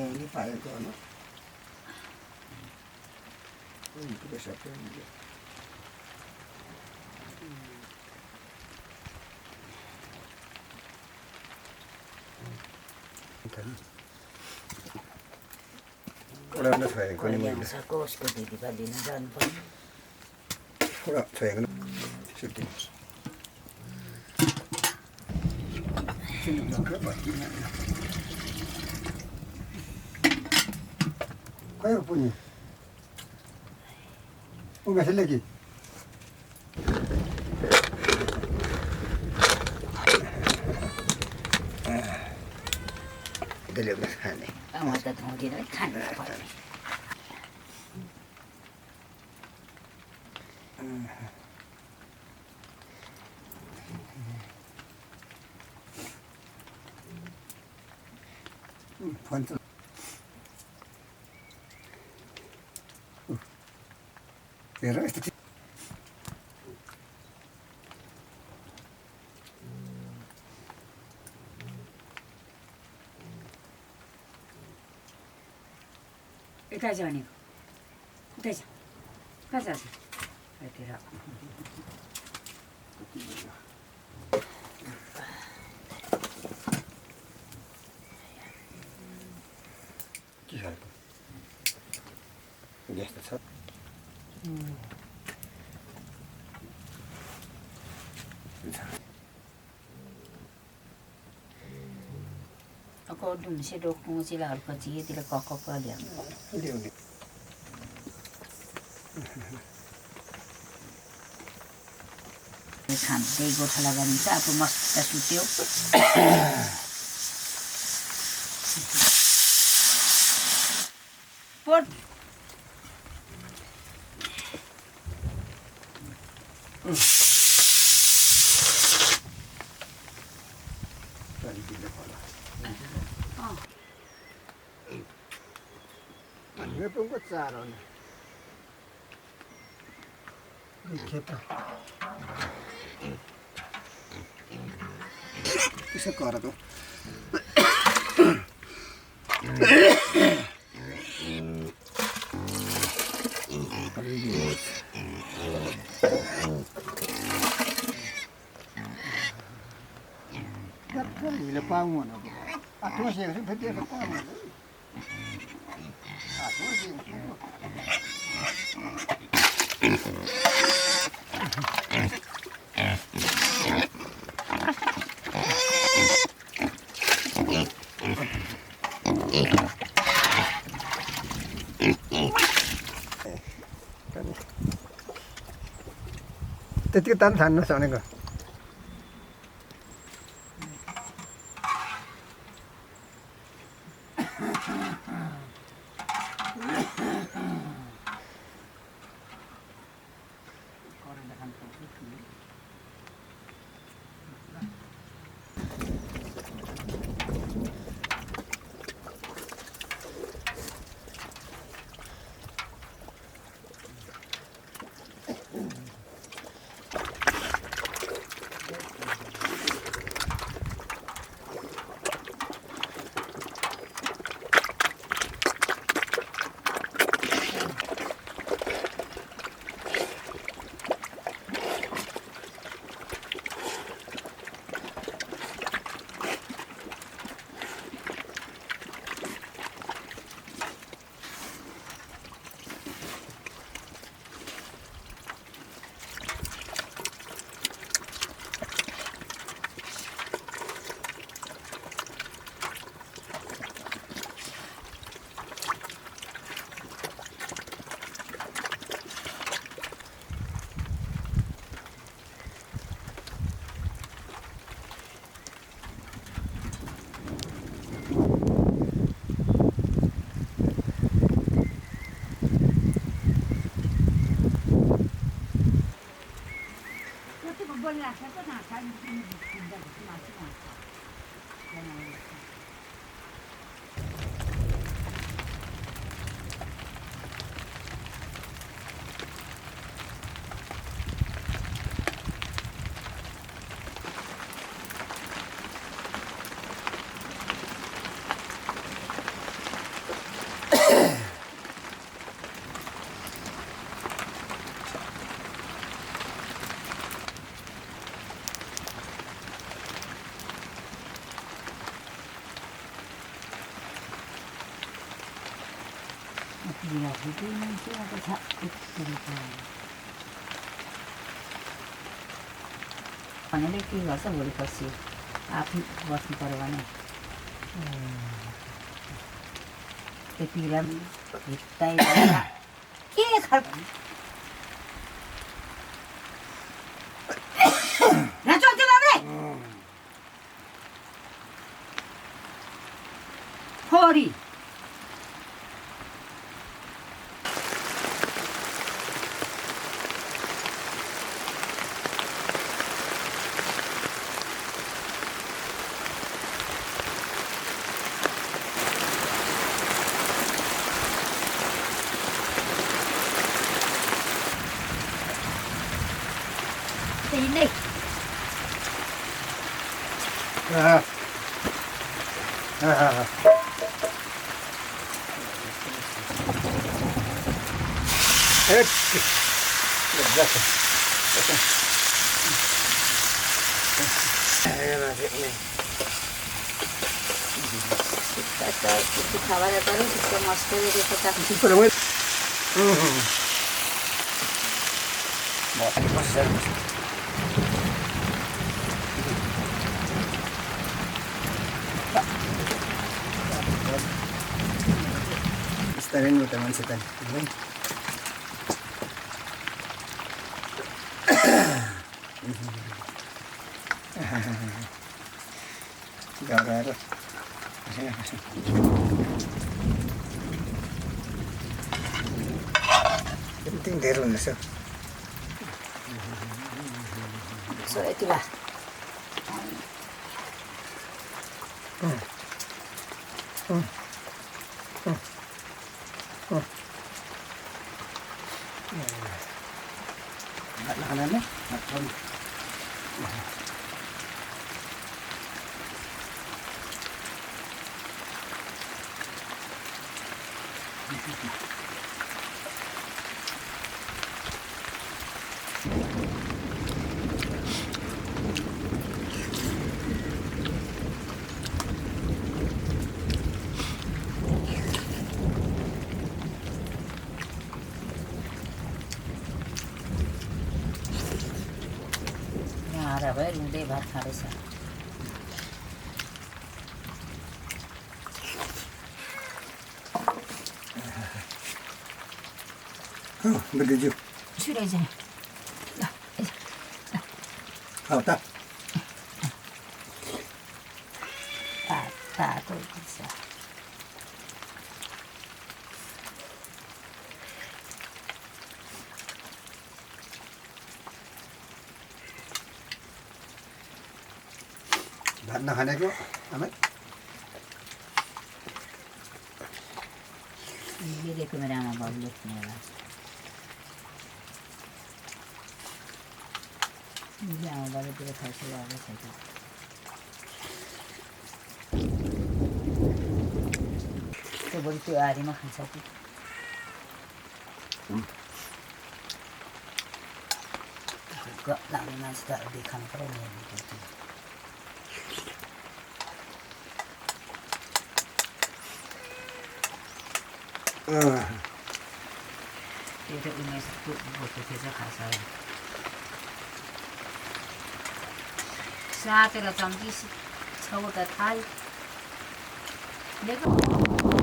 Ini pakai itu anak. Ini kita siapa ini? Kalau nak saya kau ni mana? Sakos ko di ba din dan pa. Kalau saya kena syuting. Sini nak apa? Kau punya. Enggak ada lagi. Dah lepas ni. Amat tak tahu dia kan apa. Pantu. Era este. Kita jalan ni. Kita jalan. Kita jalan. Kita. Kisah. Ya, tetap. Ako dun si dok mo sila alpaci tila kakak dia. Dia ni. Kan dego talaga nita ako mas kasutyo. Por Tadi kita pala. Ano pong kutsaron? Kita. Isa kara to. Ile pangu na. Ato siya sa pwede ka pangu. Ato siya. Tadi kita tanah sana kan. जिरा फुट्यो मान्छे अब छ भनेर के गर्छ भोलि पर्सि आफै बस्नु पऱ्यो भने त्यति बेला भित्तै के खालको खोरी ini kita kawal terus kita mesti dari kota Istarin mo teman setan. Gara-gara. Penting derun so. So itulah. Makanannya, makan. Ada bae rude भात खाँदैछ Berdeju. Sudah aja. Hau tak? Tak tuh bisa. भात नखानेको आमा देखो मेरा आमा बाबु लेख्ने होला आमा बाबुतिर खाइसक्यो अब छैन त्यो बरु त्यो आरीमा खान्छ कि लाग्ने मान्छे त देखाउनु पर्यो नि त्यो त 19 बोक्यो थिएछ खास सातेर चम्ची 6वटा थाल देखो